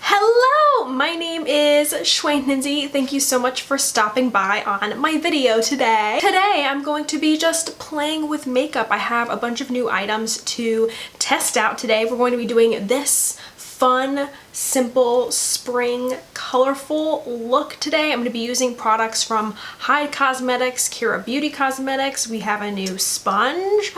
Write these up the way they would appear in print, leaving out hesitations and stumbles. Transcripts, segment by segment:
Hello, my name is Schweintenzy. Thank you so much for stopping by on my video today. Today, I'm going to be just playing with makeup. I have a bunch of new items to test out today. We're going to be doing this fun, simple, spring, colorful look today. I'm going to be using products from Hyde Cosmetics, Kira Beauty Cosmetics. We have a new sponge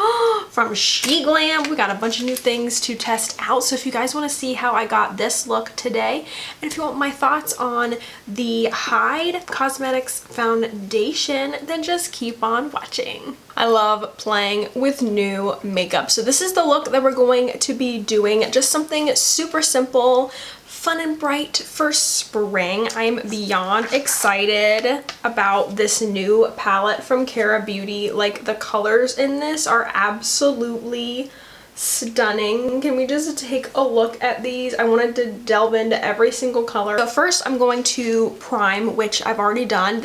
from She Glam. We got a bunch of new things to test out. So if you guys want to see how I got this look today, and if you want my thoughts on the Hyde Cosmetics foundation, then just keep on watching. I love playing with new makeup. So this is the look that we're going to be doing. Just something super simple, fun and bright for spring. I'm beyond excited about this new palette from Kira Beauty. Like, the colors in this are absolutely stunning. Can we just take a look at these? I wanted to delve into every single color. So first I'm going to prime, which I've already done.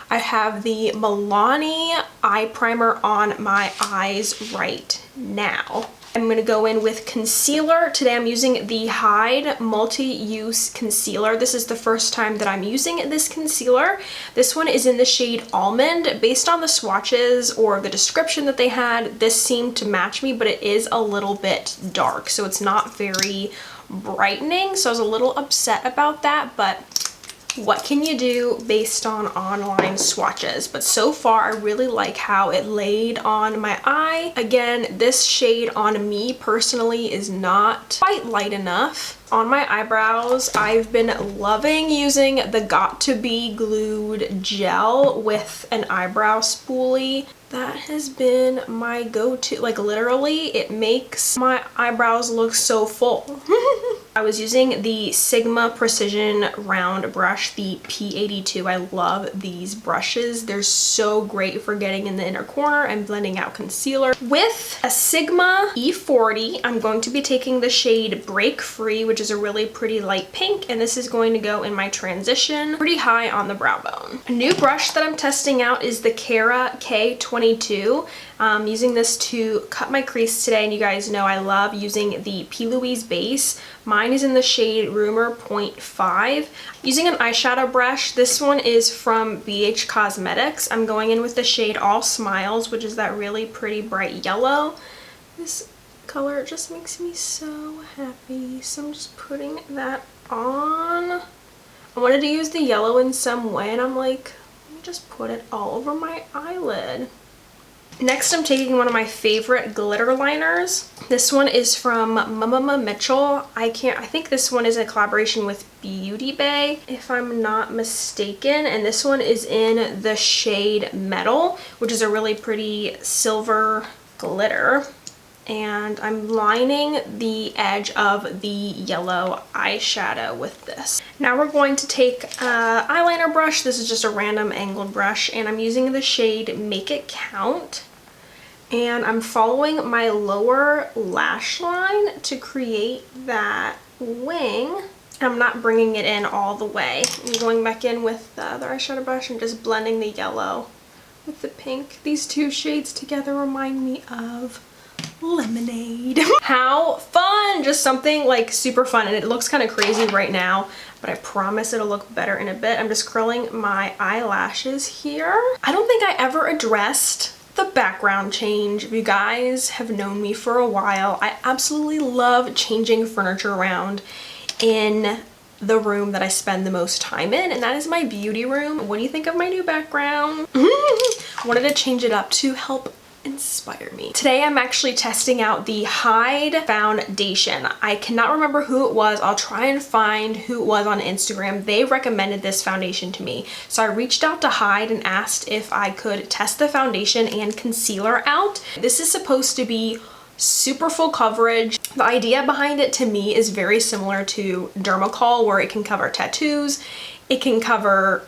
I have the Milani eye primer on my eyes right now. I'm going to go in with concealer. Today I'm using the Hyde Multi-Use Concealer. This is the first time that I'm using this concealer. This one is in the shade Almond. Based on the swatches or the description that they had, this seemed to match me, but it is a little bit dark, so it's not very brightening. So I was a little upset about that, but what can you do based on online swatches? But so far I really like how it laid on my eye. Again, this shade on me personally is not quite light enough. On my eyebrows, I've been loving using the Got To Be Glued gel with an eyebrow spoolie. That has been my go-to. Like, literally, it makes my eyebrows look so full. I was using the Sigma Precision Round Brush, the P82. I love these brushes. They're so great for getting in the inner corner and blending out concealer. With a Sigma E40, I'm going to be taking the shade Break Free, which is a really pretty light pink, and this is going to go in my transition pretty high on the brow bone. A new brush that I'm testing out is the Kara K22. I'm using this to cut my crease today, and you guys know I love using the P. Louise base. Mine is in the shade Rumor 0.5. Using an eyeshadow brush, this one is from BH Cosmetics. I'm going in with the shade All Smiles, which is that really pretty bright yellow. This color just makes me so happy, so I'm just putting that on. I wanted to use the yellow in some way, and I'm like, let me just put it all over my eyelid. Next, I'm taking one of my favorite glitter liners. This one is from Mama Mitchell. I think this one is a collaboration with Beauty Bay, if I'm not mistaken. And this one is in the shade Metal, which is a really pretty silver glitter. And I'm lining the edge of the yellow eyeshadow with this. Now we're going to take an eyeliner brush. This is just a random angled brush, and I'm using the shade Make It Count. And I'm following my lower lash line to create that wing. I'm not bringing it in all the way. I'm going back in with the other eyeshadow brush and just blending the yellow with the pink. These two shades together remind me of lemonade. How fun! Just something like super fun, and it looks kind of crazy right now, but I promise it'll look better in a bit. I'm just curling my eyelashes here. I don't think I ever addressed the background change. If you guys have known me for a while, I absolutely love changing furniture around in the room that I spend the most time in, and that is my beauty room. What do you think of my new background? Wanted to change it up to help inspire me. Today I'm actually testing out the Hyde foundation. I cannot remember who it was. I'll try and find who it was on Instagram. They recommended this foundation to me. So I reached out to Hyde and asked if I could test the foundation and concealer out. This is supposed to be super full coverage. The idea behind it to me is very similar to Dermacol, where it can cover tattoos. It can cover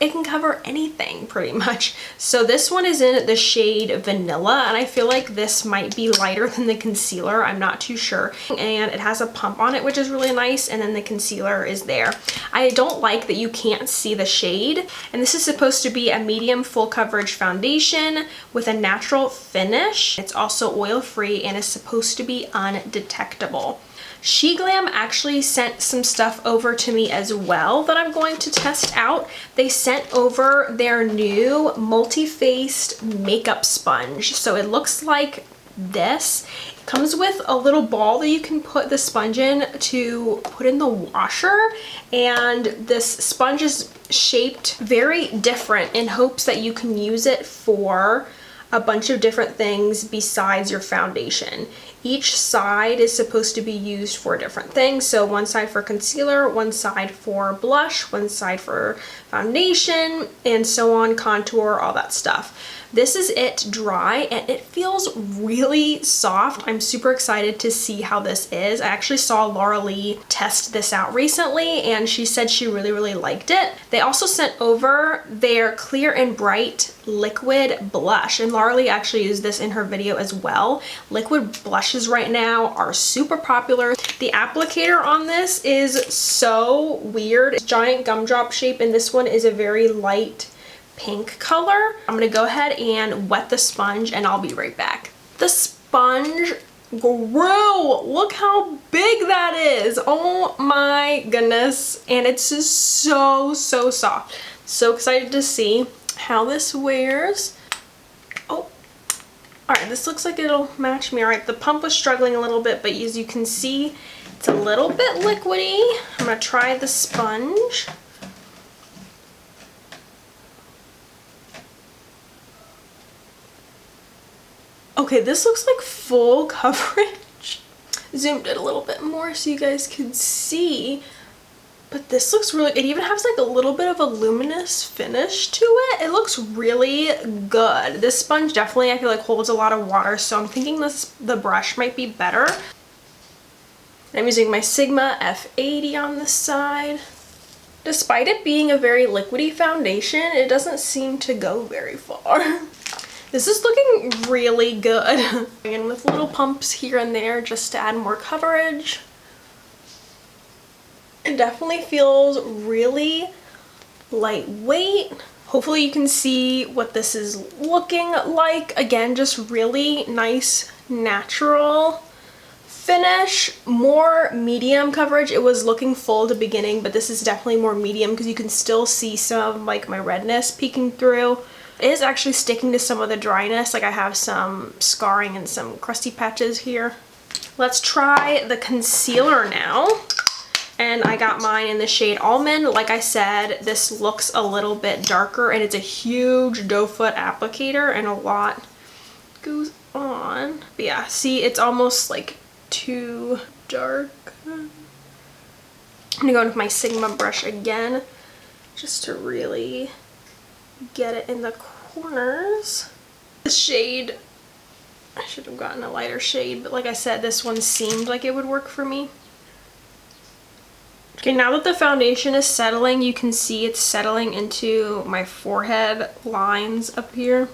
anything pretty much. So this one is in the shade Vanilla, and I feel like this might be lighter than the concealer. I'm not too sure. And it has a pump on it, which is really nice, and then the concealer is there. I don't like that you can't see the shade, and this is supposed to be a medium full coverage foundation with a natural finish. It's also oil free and is supposed to be undetectable. SheGlam actually sent some stuff over to me as well that I'm going to test out. They sent over their new multi-faced makeup sponge. So it looks like this. It comes with a little ball that you can put the sponge in to put in the washer, and this sponge is shaped very different in hopes that you can use it for a bunch of different things besides your foundation. Each side is supposed to be used for different things. So one side for concealer, one side for blush, one side for foundation, and so on, contour, all that stuff. This is it dry, and it feels really soft. I'm super excited to see how this is. I actually saw Laura Lee test this out recently, and she said she really liked it. They also sent over their Clear and Bright liquid blush, and Laura Lee actually used this in her video as well. Liquid blushes right now are super popular. The applicator on this is so weird. It's giant gumdrop shape, and this one is a very light pink color. I'm gonna go ahead and wet the sponge, and I'll be right back. The sponge grew. Look how big that is. Oh my goodness. And it's just so soft. So excited to see how this wears. Oh, all right, this looks like it'll match me. All right, the pump was struggling a little bit, but as you can see, it's a little bit liquidy. I'm gonna try the sponge. Okay, this looks like full coverage. Zoomed in a little bit more so you guys can see. But this looks really, it even has like a little bit of a luminous finish to it. It looks really good. This sponge definitely, I feel like, holds a lot of water, so I'm thinking the brush might be better. I'm using my Sigma F80 on this side. Despite it being a very liquidy foundation, it doesn't seem to go very far. This is looking really good. And with little pumps here and there just to add more coverage. It definitely feels really lightweight. Hopefully you can see what this is looking like. Again, just really nice, natural finish. More medium coverage. It was looking full at the beginning, but this is definitely more medium because you can still see some of like my redness peeking through. It is actually sticking to some of the dryness. Like I have some scarring and some crusty patches here. Let's try the concealer now. And I got mine in the shade Almond. Like I said, this looks a little bit darker, and it's a huge doe foot applicator and a lot goes on. But yeah, see, it's almost like too dark. I'm gonna go in with my Sigma brush again just to really get it in the corners. The shade, I should have gotten a lighter shade, but like I said, this one seemed like it would work for me. Okay, now that the foundation is settling, you can see it's settling into my forehead lines up here.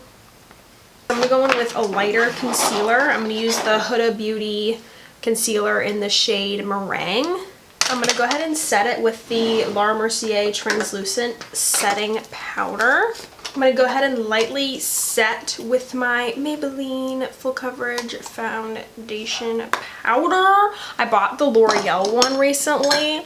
I'm gonna go in with a lighter concealer. I'm gonna use the Huda Beauty concealer in the shade Meringue. I'm gonna go ahead and set it with the Laura Mercier translucent setting powder. I'm gonna go ahead and lightly set with my Maybelline full coverage foundation powder. I bought the L'Oreal one recently.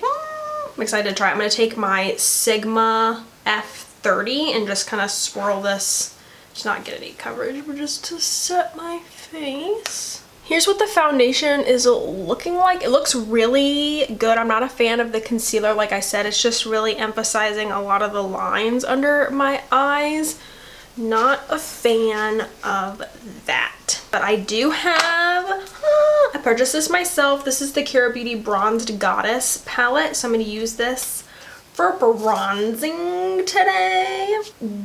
I'm excited to try it. I'm gonna take my Sigma F30 and just kind of swirl this, just not get any coverage, but just to set my face. Here's what the foundation is looking like. It looks really good. I'm not a fan of the concealer. Like I said, it's just really emphasizing a lot of the lines under my eyes. Not a fan of that. But I do have, I purchased this myself. This is the Kara Beauty Bronzed Goddess palette. So I'm going to use this for bronzing today.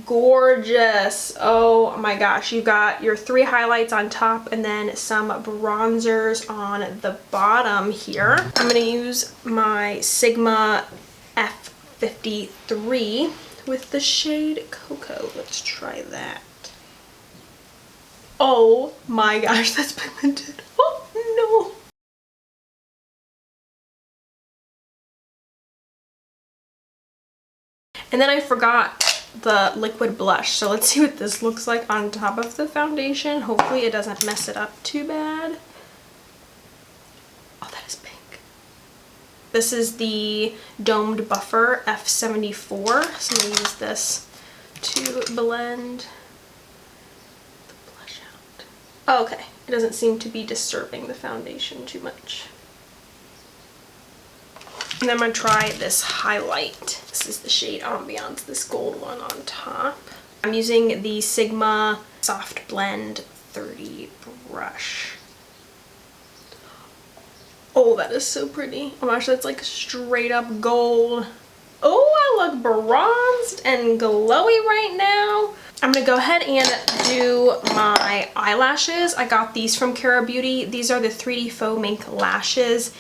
Gorgeous. Oh my gosh. You got your 3 highlights on top and then some bronzers on the bottom here. I'm going to use my Sigma F53 with the shade Cocoa. Let's try that. Oh my gosh, that's pigmented. Oh no. And then I forgot the liquid blush. So let's see what this looks like on top of the foundation. Hopefully it doesn't mess it up too bad. Oh, that is pink. This is the Domed Buffer F74. So I'm going to use this to blend the blush out. Oh, okay. It doesn't seem to be disturbing the foundation too much. And then I'm going to try this highlight. This is the shade Ambiance, this gold one on top. I'm using the Sigma Soft Blend 30 brush. Oh, that is so pretty. Oh my gosh, that's like straight up gold. Oh, I look bronzed and glowy right now. I'm gonna go ahead and do my eyelashes. I got these from Kara Beauty. These are the 3D Faux Mink lashes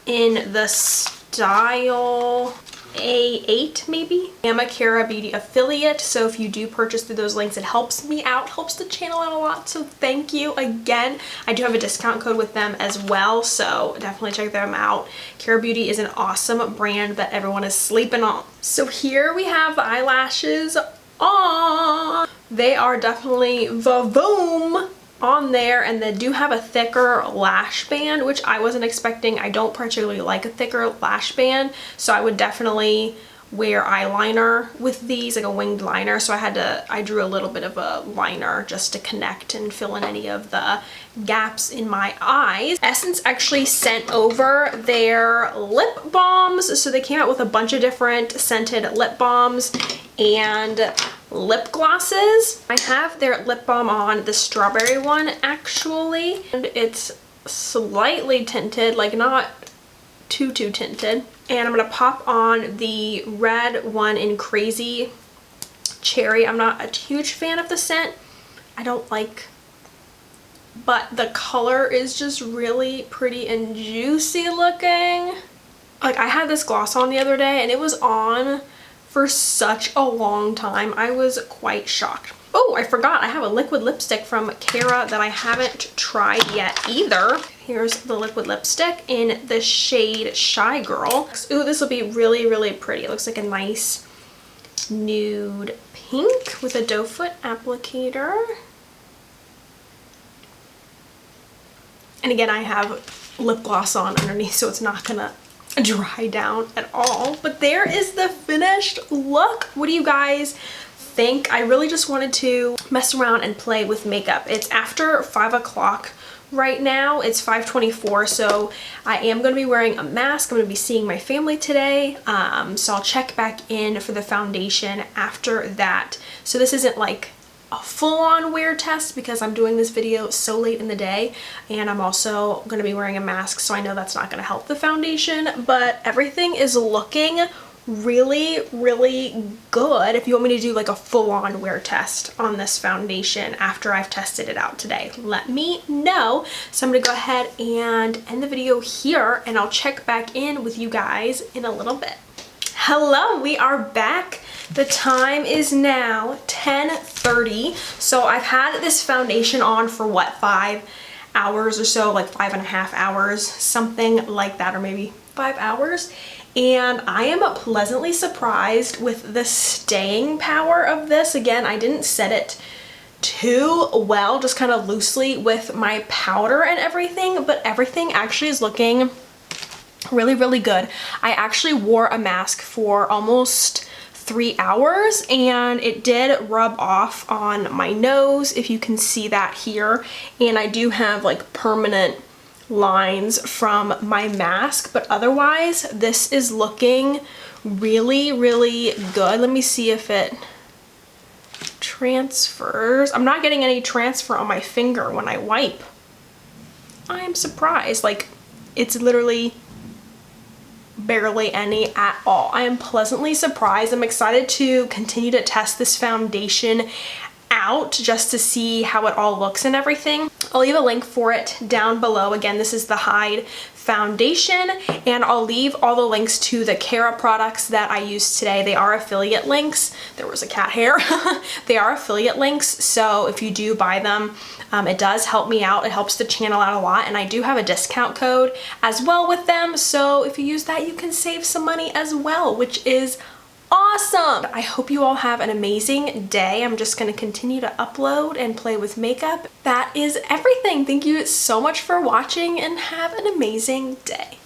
in the style A8 maybe. I'm a Kara Beauty affiliate, so if you do purchase through those links, it helps me out, helps the channel out a lot, so thank you again. I do have a discount code with them as well, so definitely check them out. Kara Beauty is an awesome brand that everyone is sleeping on. So here we have the eyelashes on. They are definitely va-voom on there, and they do have a thicker lash band, which I wasn't expecting. I don't particularly like a thicker lash band, so I would definitely wear eyeliner with these, like a winged liner. So I drew a little bit of a liner just to connect and fill in any of the gaps in my eyes. Essence actually sent over their lip balms, so they came out with a bunch of different scented lip balms and lip glosses. I have their lip balm on, the strawberry one actually, and it's slightly tinted, like not too tinted. And I'm gonna pop on the red one in Crazy Cherry. I'm not a huge fan of the scent. I don't like, but the color is just really pretty and juicy looking. Like, I had this gloss on the other day and it was on for such a long time. I was quite shocked. Oh, I forgot, I have a liquid lipstick from Kara that I haven't tried yet either. Here's the liquid lipstick in the shade Shy Girl. Ooh, this will be really pretty. It looks like a nice nude pink with a doe foot applicator. And again, I have lip gloss on underneath, so it's not gonna dry down at all. But there is the finished look. What do you guys think? I really just wanted to mess around and play with makeup. It's after 5 o'clock right now. It's 5:24, so I am going to be wearing a mask. I'm going to be seeing my family today, so I'll check back in for the foundation after that. So this isn't like a full-on wear test because I'm doing this video so late in the day, and I'm also going to be wearing a mask, so I know that's not going to help the foundation, but everything is looking really good. If you want me to do like a full-on wear test on this foundation after I've tested it out today, let me know. So I'm gonna go ahead and end the video here, and I'll check back in with you guys in a little bit. Hello, we are back. The time is now 10:30. So I've had this foundation on for what, 5 hours or so, like 5.5 hours, something like that, or maybe 5 hours. And I am pleasantly surprised with the staying power of this. Again, I didn't set it too well, just kind of loosely with my powder and everything, but everything actually is looking really good. I actually wore a mask for almost 3 hours, and it did rub off on my nose, if you can see that here, and I do have like permanent lines from my mask, but otherwise this is looking really good. Let me see if it transfers. I'm not getting any transfer on my finger when I wipe. I am surprised, like it's literally barely any at all. I am pleasantly surprised. I'm excited to continue to test this foundation out just to see how it all looks and everything. I'll leave a link for it down below. Again, this is the Hide foundation, and I'll leave all the links to the Kara products that I used today. They are affiliate links. There was a cat hair. They are affiliate links, so if you do buy them, it does help me out. It helps the channel out a lot, and I do have a discount code as well with them, so if you use that, you can save some money as well, which is awesome. I hope you all have an amazing day. I'm just going to continue to upload and play with makeup. That is everything. Thank you so much for watching, and have an amazing day.